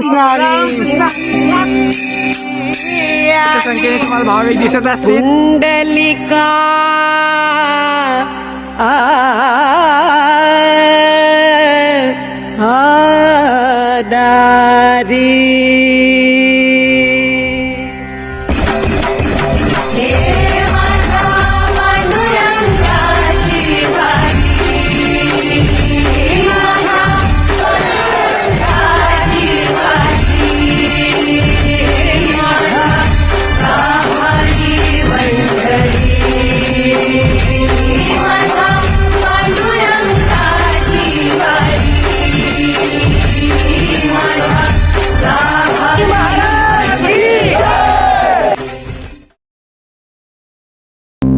रामकृष्ण हरी. संख्येने तुम्हाला भाविक दिसत असतील. कुंडलिका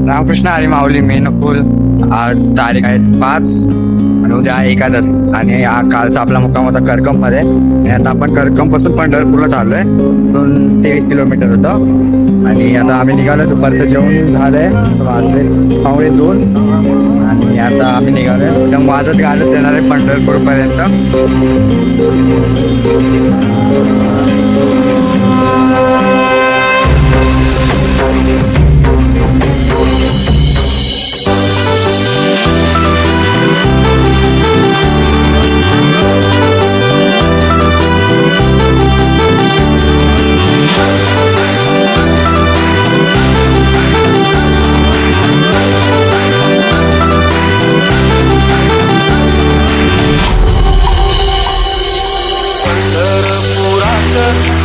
रामकृष्ण हरी माऊली मेनकुल. आज तारीख आहे 5 आणि उद्या आहे एकादश. आणि हा कालचा आपला मुक्काम होता करकम मध्ये. आता आपण करकम पासून पंढरपूरला चाललोय. 23 किलोमीटर होतं. आणि आता आम्ही निघालो. दुपारचं जेवण झालंय. वाजले 2:15 आणि आता आम्ही निघालोय. एकदम वाजत गाजत येणार आहे पंढरपूर पर्यंत.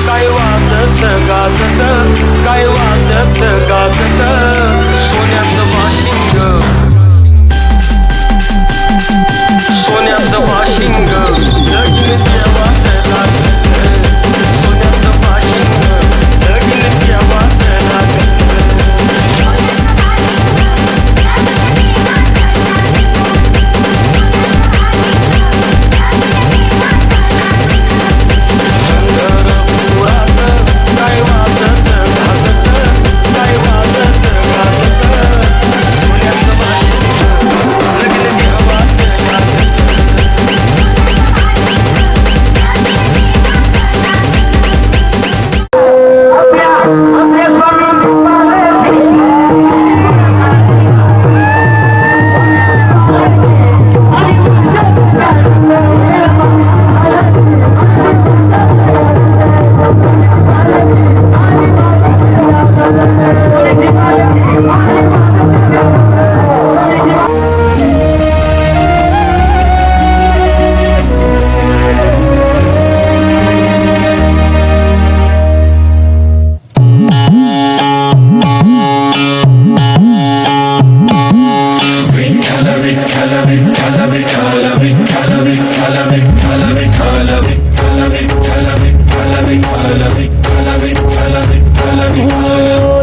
काय वाजत गाजत, काय वाजत गाजत, सोन्याचं वाशिंग, सोन्याचं वाशिंग, लगीन देवात लागत, सोन्याचं वाशिंग, लगीन देवात लागत.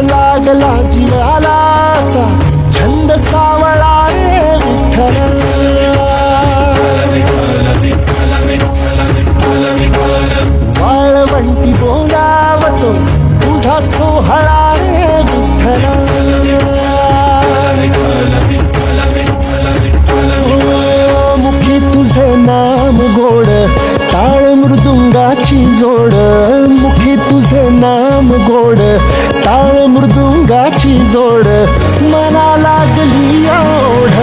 लागला जीवाला छंद सावळा रे विठ्ठल, वाळवंटी बोलावतो तुझा सोहळा रे विठ्ठल. मुखी तुझे नाम गोड, टाळ मृदुंगाची जोड. मुखी तुझे नाम गोड, टाळ मृदुंगाची जोड. मना लागली ओढ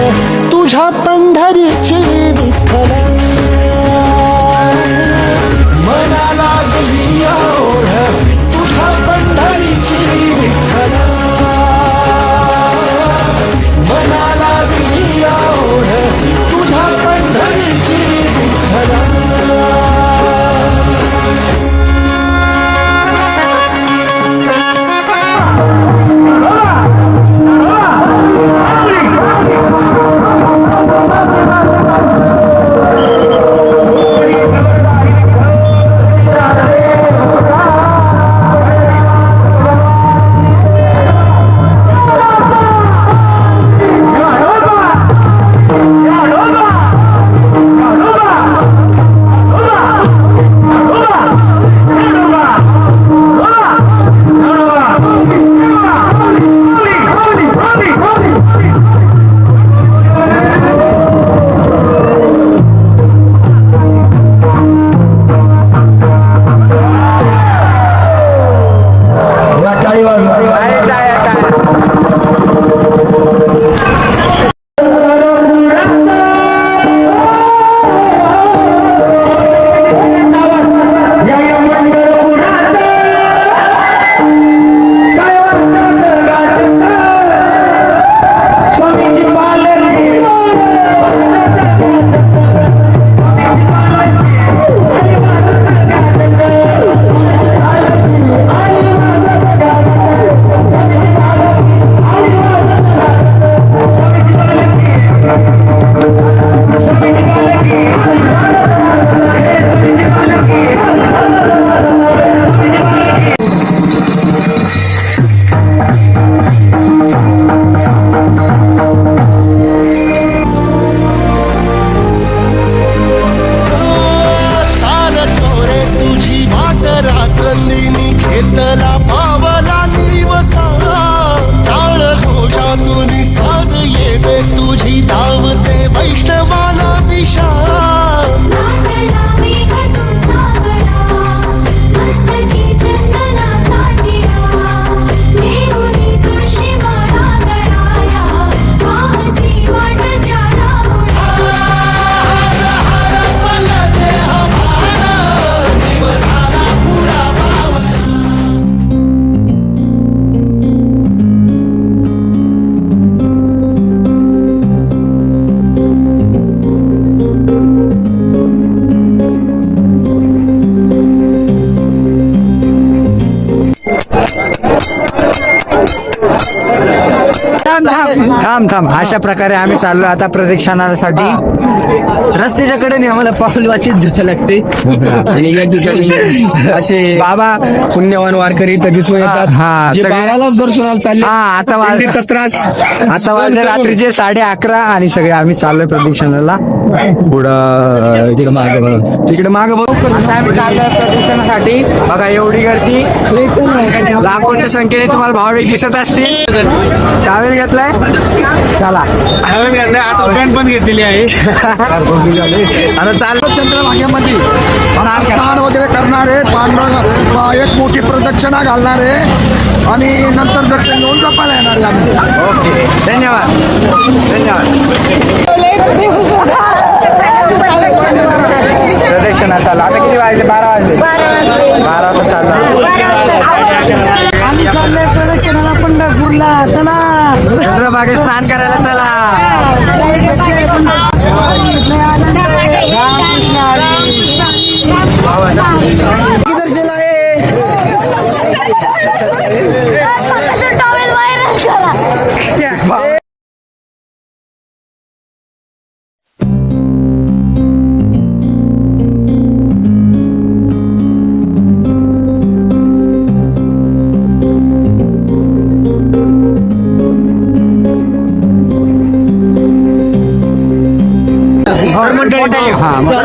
तुझ्या पंढरीची विठ्ठल. मना लागली ओढ तुझ्या पंढरीची विठ्ठल. मना लागली ओढ तुझ्या पंढरीची विठ्ठल. आनंदीनी घेतला पावला दिवसा टाळ घोषातून साध येते तुझी धावते वैष्णवाला दिशा थांब थांब अशा प्रकारे आम्ही चाललो आता प्रदक्षिणासाठी. रस्त्याच्या कडेने आम्हाला पाऊल वाचित जावं लागते आणि या ठिकाणी असे बाबा पुण्यवान वारकरी इथं दिसून येतात. हा बारालाच दर्शनाला चालले. हा आता आता वाजले रात्रीचे 11:30 आणि सगळे आम्ही चाललोय प्रदक्षिणाला. पुढं तिकडे मागे बघू आता आम्ही चाललोय प्रदक्षिणासाठी. बघा एवढी गर्दी, लाखोच्या संख्येने तुम्हाला भाविक दिसत असतील. टावेल घेतलाय, चला टावेल घेतलाय, आता पॅन्ट पण घेतलेली आहे. आता चाललो चंद्रभागेमध्ये स्नान वगैरे करणारे पांडव एक मोठी प्रदक्षिणा घालणारे आणि नंतर दर्शन घेऊन जपायला येणार आम्ही. ओके, धन्यवाद प्रदक्षिणा चालू. आता किती वाजले? 12 वाजले. 12 वाजता चालू. आम्ही चाललोय प्रदक्षिणाला पंढरपूरला. चला चंद्रभागेत स्नान करायला चला. रामकृष्ण हरी.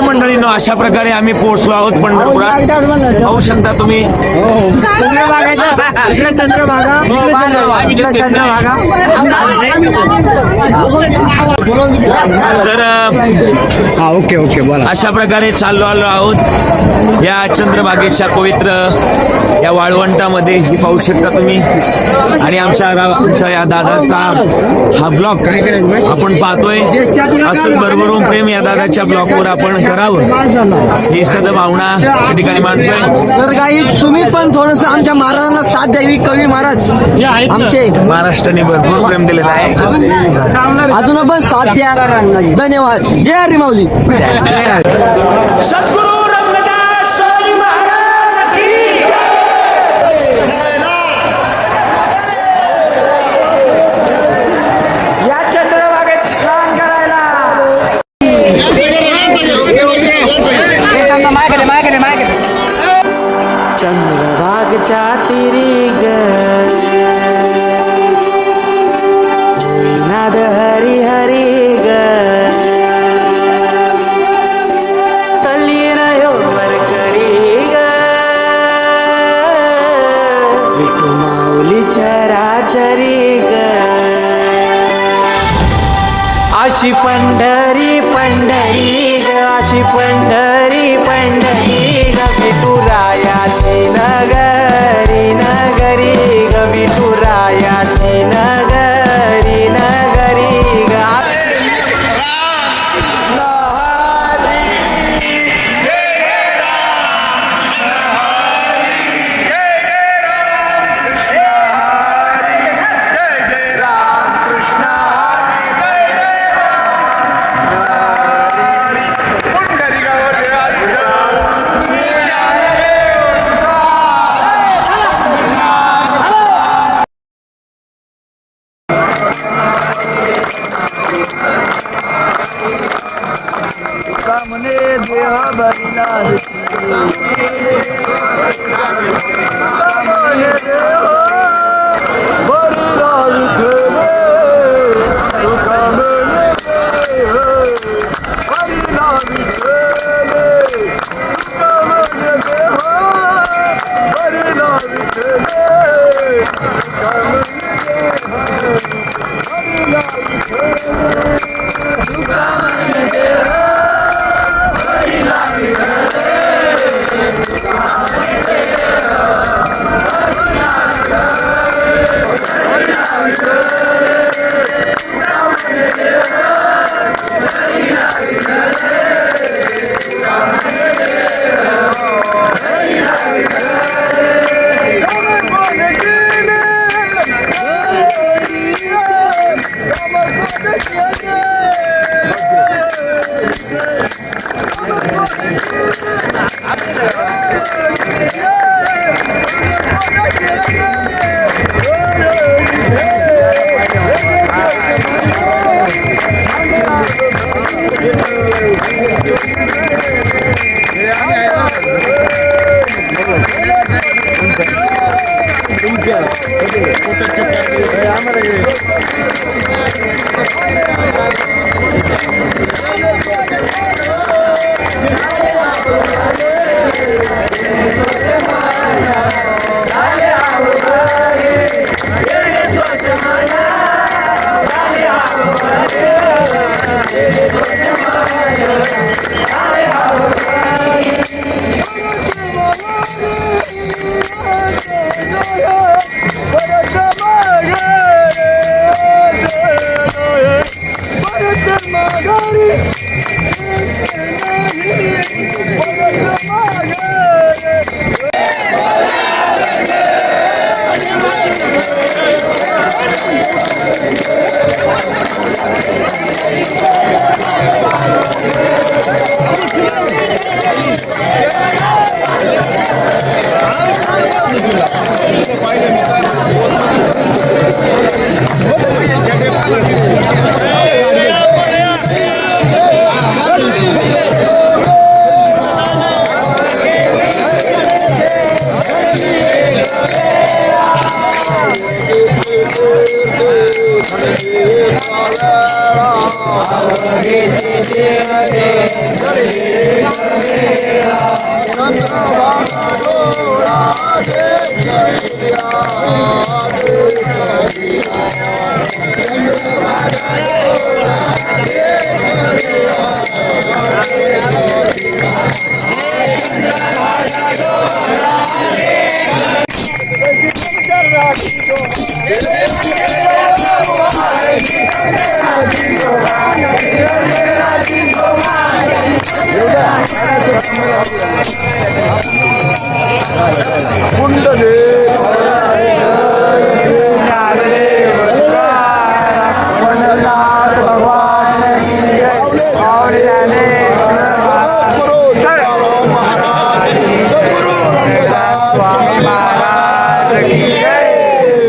मंडळींनो, अशा प्रकारे आम्ही पोहोचलो आहोत पंढरपुरात. पाहू शकता तुम्ही. तर ओके बोला. अशा प्रकारे चाललो आलो आहोत या चंद्रभागेच्या पवित्र या वाळवंटामध्ये. ही पाहू शकता तुम्ही. आणि आमच्या या दादाचा हा ब्लॉग आपण पाहतोय. असं भरभरून प्रेम या दादाच्या ब्लॉगवर आपण करावं ही सद भावना या ठिकाणी मांडतोय. तर काही तुम्ही पण थोडस आमच्या महाराजांना साथ द्यावी. कवी महाराज आमचे महाराष्ट्राने भरपूर प्रेम दिलेलं आहे. अजून पण साथ द्या. धन्यवाद. जय हरी माऊली. सद्गुरु रघुनाथ स्वामी महाराज की या चंद्रभागेत स्नान करायला. चंद्रभागच्या तिरी ग नाद हरी हरी ग तल्ली नयो वरकरी ग विठू माऊली चराचरी ग अशी पंढरी पंढरी ग अशी पंढरी पंढरी ग विठुरायाची नगरी नगरी ग विठुरायाची नगरी नगरी ग हरी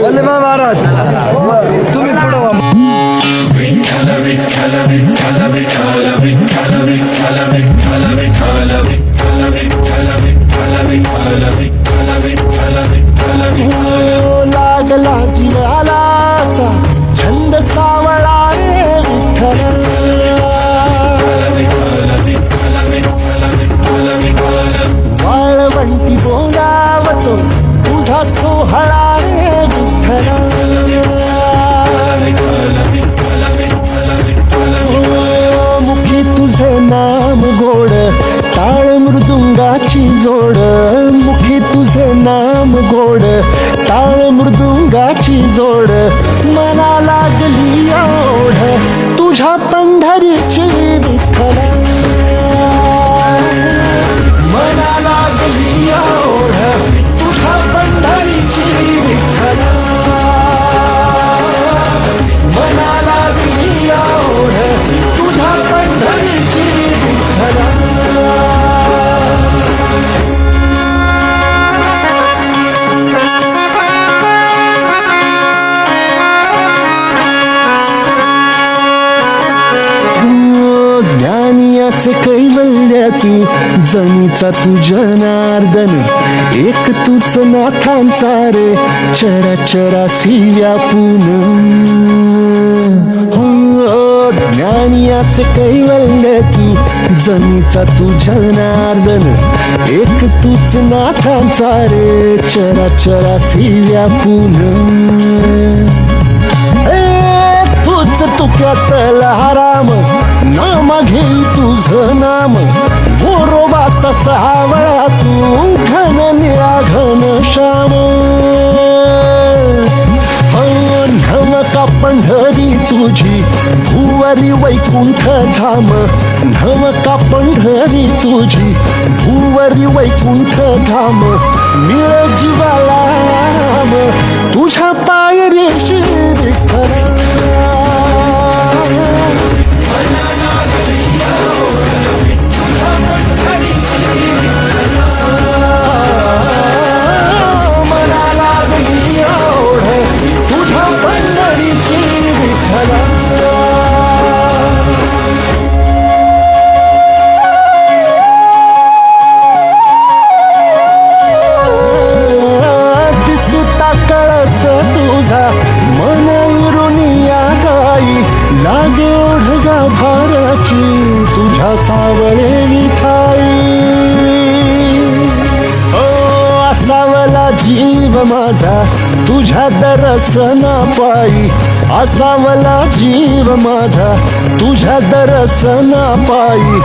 वल्लभा महाराज तुम्ही पुढं व्हा. लागला जीवाला असा छंद सावळा रे विठ्ठल वाळवंटी बोलावतो तुझा सोहळा रे विठ्ठल मुखी तुझे नाम गोड टाळ मृदुंगाची जोड मुखी तुझे नाम गोड टाळ मृदुंगाची जोड मना लागली ओढ तुझ्या पंढरीची विठ्ठल मना लागली ओढ तुझ्या पंढरीची विठ्ठल मना लागली ओढ तुझ्या पंढरीची विठ्ठल. ज्ञानियाचे कैवल्याती जनीचा तू जनार्दन एक तूच नाथांचा रे चराचरासी व्यापून ज्ञानियाचे कैवल्याती जनीचा तू जनार्दन एक तूच नाथांचा रे चराचरासी व्यापून तूच तुक्यातला राम नाम घेई तुझं नाम गोरोबाचा सावळा तू घन निळा घन श्याम नमका पंढरी तुझी भुवरी वैकुंठ धाम नमका पंढरी तुझी भुवरी वैकुंठ धाम मिळ जीवाला राम तुझ्या पायरीशी विठ्ठल. तुझ्या पंढरीची भाराची तुझ्या सावळे ठाई ओ असावला जीव माझा तुझ्या दर्शना पायी असावला जीव माझा तुझ्या दर्शना पायी